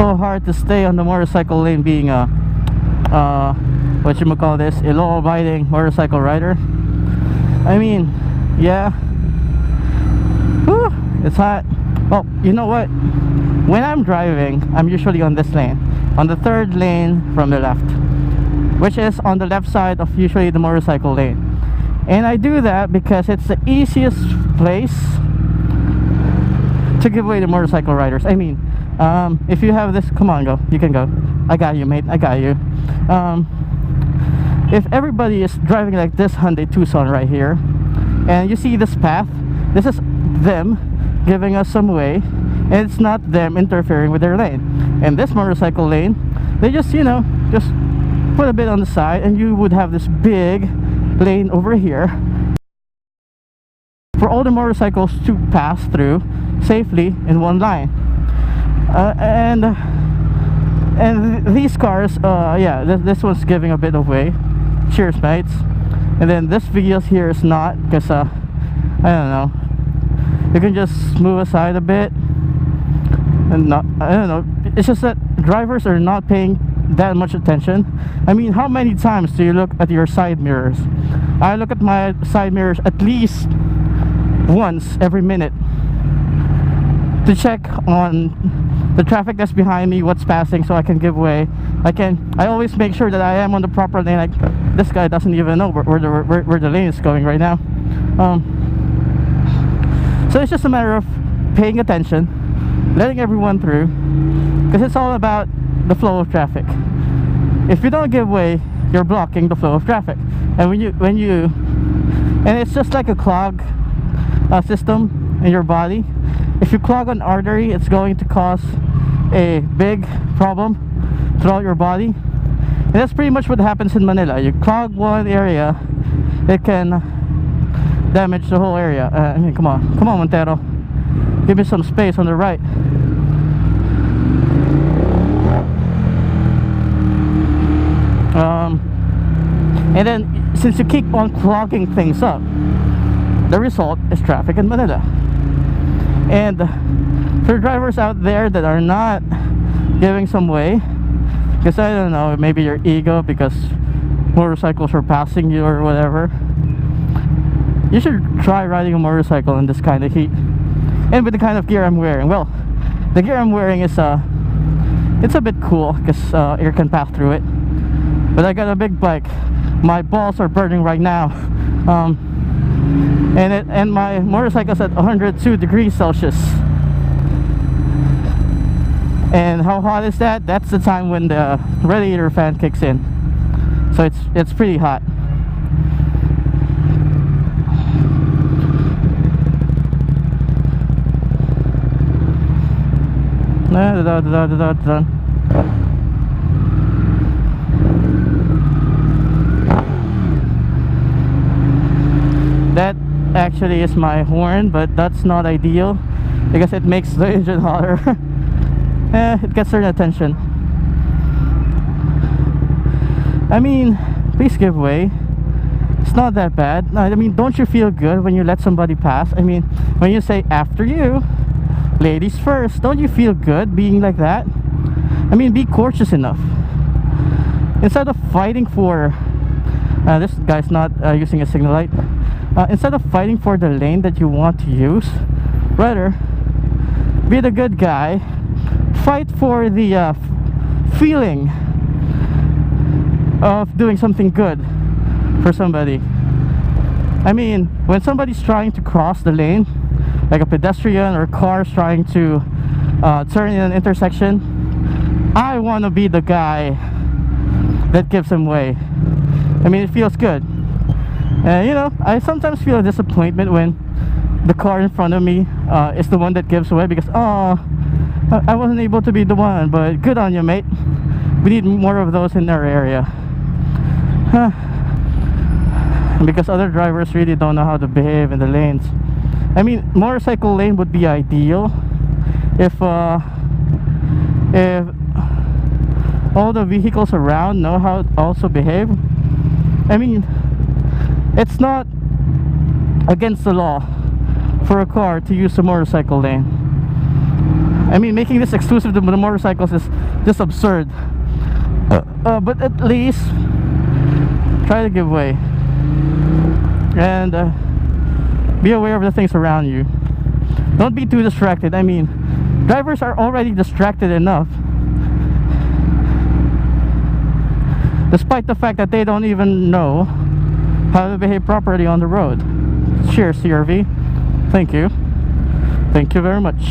so hard to stay on the motorcycle lane being a what you call this, a law-abiding motorcycle rider. I mean, yeah. Whew, it's hot. Well, you know what? When I'm driving, I'm usually on this lane, on the third lane from the left, which is on the left side of usually the motorcycle lane. And I do that because it's the easiest place to give way to motorcycle riders. I mean, if you have this, come on, go, you can go. I got you, mate, I got you. If everybody is driving like this Hyundai Tucson right here, and you see this path, this is them giving us some way, and it's not them interfering with their lane. And this motorcycle lane, they just, you know, just put a bit on the side, and you would have this big lane over here for all the motorcycles to pass through safely in one line. And these cars, yeah, this one's giving a bit of way. Cheers, mates. And then this video here is not, because I don't know, you can just move aside a bit and not, I don't know, it's just that drivers are not paying that much attention. I mean, how many times do you look at your side mirrors? I look at my side mirrors at least once every minute to check on the traffic that's behind me, what's passing, so I can give way. I always make sure that I am on the proper lane. Like, this guy doesn't even know where the lane is going right now. So it's just a matter of paying attention, letting everyone through, because it's all about the flow of traffic. If you don't give way, you're blocking the flow of traffic. And and it's just like a clog system in your body. If you clog an artery, it's going to cause a big problem throughout your body. And that's pretty much what happens in Manila. You clog one area, it can damage the whole area. I mean, come on, Montero, give me some space on the right. And then, since you keep on clogging things up, the result is traffic in Manila. And for drivers out there that are not giving some way, because I don't know, maybe your ego because motorcycles are passing you or whatever, you should try riding a motorcycle in this kind of heat and with the kind of gear I'm wearing. Well, the gear I'm wearing is it's a bit cool because air can pass through it, but I got a big bike. My balls are burning right now. And my motorcycle's at 102 degrees Celsius. And how hot is that? That's the time when the radiator fan kicks in. So it's pretty hot. That actually is my horn, but that's not ideal because it makes the engine hotter. It gets their attention. I mean, please give way. It's not that bad. I mean, don't you feel good when you let somebody pass? I mean, when you say after you, ladies first, don't you feel good being like that? I mean, be courteous enough. Instead of fighting for this guy's not using a signal light. Instead of fighting for the lane that you want to use, rather be the good guy, fight for the feeling of doing something good for somebody. I mean, when somebody's trying to cross the lane, like a pedestrian or cars trying to turn in an intersection, I want to be the guy that gives them way. I mean, it feels good. You know, I sometimes feel a disappointment when the car in front of me is the one that gives way, because oh, I wasn't able to be the one. But good on you, mate. We need more of those in our area. Because other drivers really don't know how to behave in the lanes. I mean, motorcycle lane would be ideal if all the vehicles around know how to also behave. I mean, it's not against the law for a car to use a motorcycle lane. I mean, making this exclusive to the motorcycles is just absurd. But at least try to give way and be aware of the things around you. Don't be too distracted. I mean, drivers are already distracted enough, despite the fact that they don't even know how to behave properly on the road. Cheers, CRV. Thank you. Thank you very much.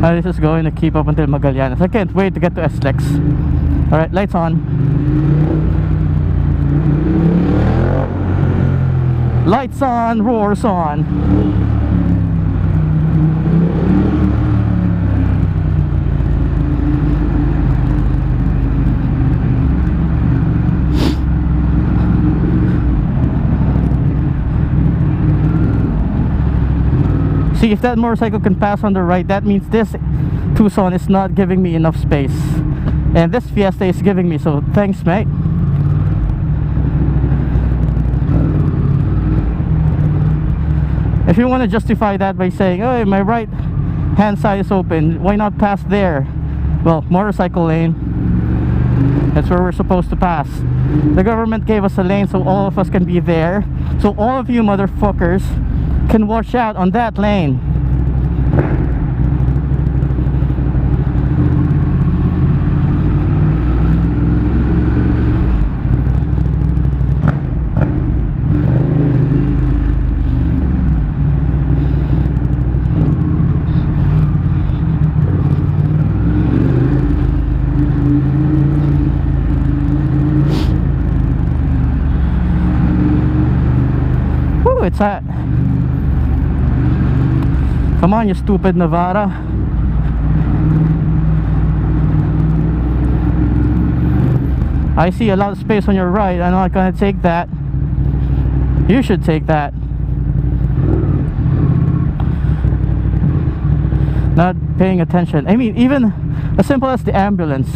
This is going to keep up until Magallanes. I can't wait to get to SLEX. Alright, lights on. Lights on, roars on. See, if that motorcycle can pass on the right, that means this Tucson is not giving me enough space, and this Fiesta is giving me, so thanks, mate. If you want to justify that by saying, oh, my right hand side is open, why not pass there? Well, motorcycle lane, that's where we're supposed to pass. The government gave us a lane so all of us can be there, so all of you motherfuckers can watch out on that lane. Woo, it's hot. Come on, you stupid Nevada. I see a lot of space on your right. I'm not gonna take that. You should take that. Not paying attention. I mean, even as simple as the ambulance.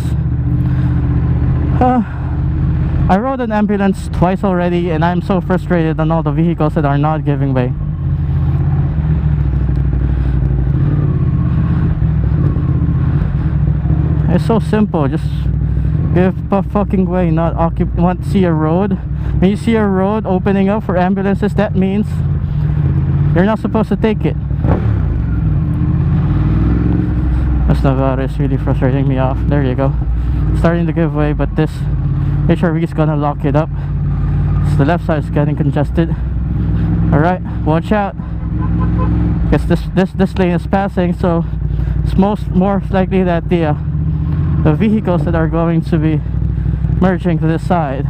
I rode an ambulance twice already, and I'm so frustrated on all the vehicles that are not giving way. It's so simple. Just give a fucking way, not want to see a road. When you see a road opening up for ambulances, that means you're not supposed to take it. This Nevada is really frustrating me off. There you go. Starting to give way, but this HRV is gonna lock it up. So the left side is getting congested. Alright, watch out. Guess this lane is passing, so it's more likely that the vehicles that are going to be merging to this side.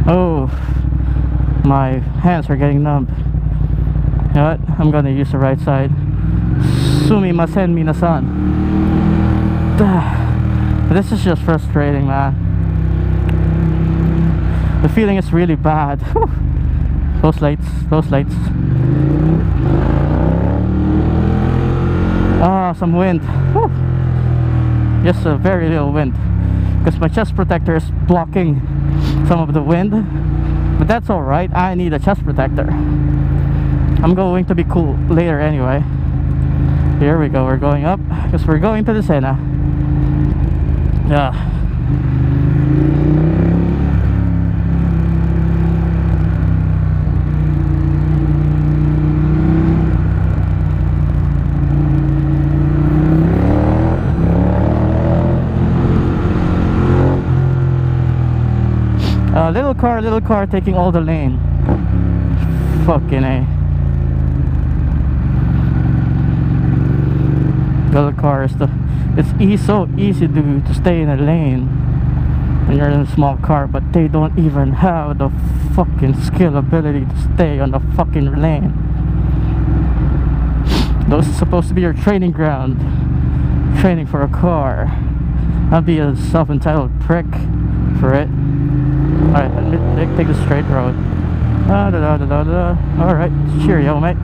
Oh, my hands are getting numb. You know what? I'm gonna use the right side. Sumimasen minasan. This is just frustrating, man. The feeling is really bad. Whew. Those lights, those lights. Ah, some wind. Whew. Just a very little wind, because my chest protector is blocking some of the wind. But that's alright, I need a chest protector. I'm going to be cool later anyway. Here we go, we're going up, because we're going to the Sena. Yeah. Little car taking all the lane. Fucking A. Little car is it's so easy to stay in a lane when you're in a small car, but they don't even have the fucking skill ability to stay on the fucking lane. Those are supposed to be your training ground, training for a car. I'd be a self-entitled prick for it. Alright, let me take the straight road. Alright, cheerio, mate.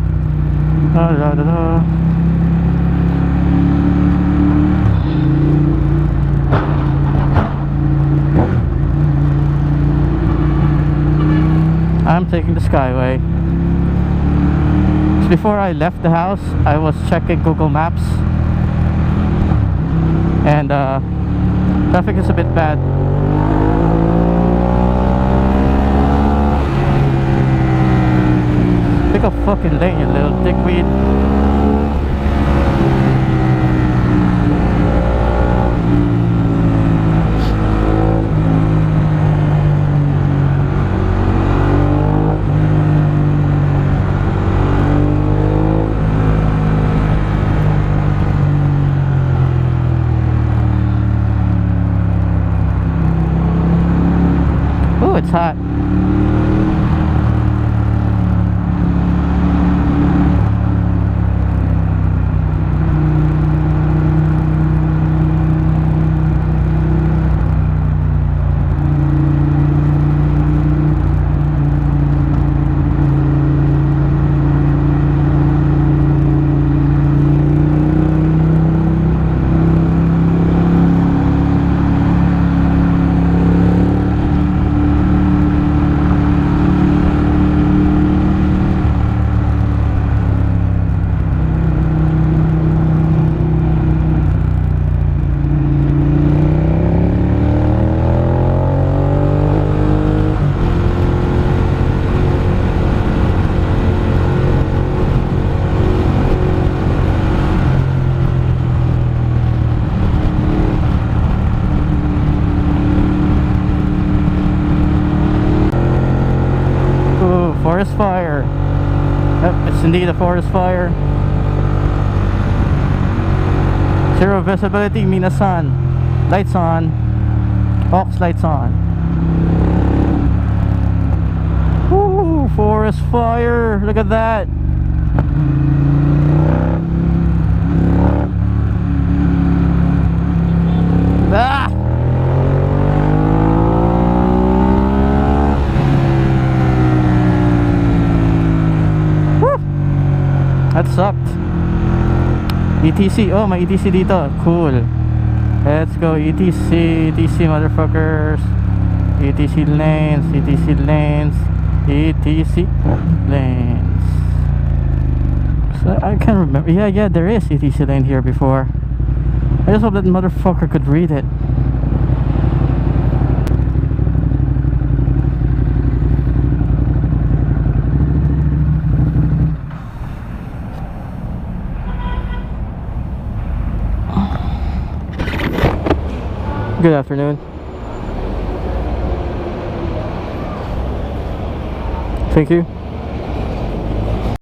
I'm taking the Skyway. So before I left the house, I was checking Google Maps, and traffic is a bit bad. Pick a fucking lane, you little dickweed. Ooh, it's hot. Forest fire. Yep, it's indeed a forest fire. Zero visibility, minasan. Lights on. Aux lights on. Woo, forest fire. Look at that. Ah! That sucked. ETC. Oh, my ETC dito. Cool. Let's go ETC. ETC motherfuckers. ETC lanes. ETC lanes. ETC lanes. So I can't remember. Yeah, there is ETC lane here before. I just hope that motherfucker could read it. Good afternoon. Thank you.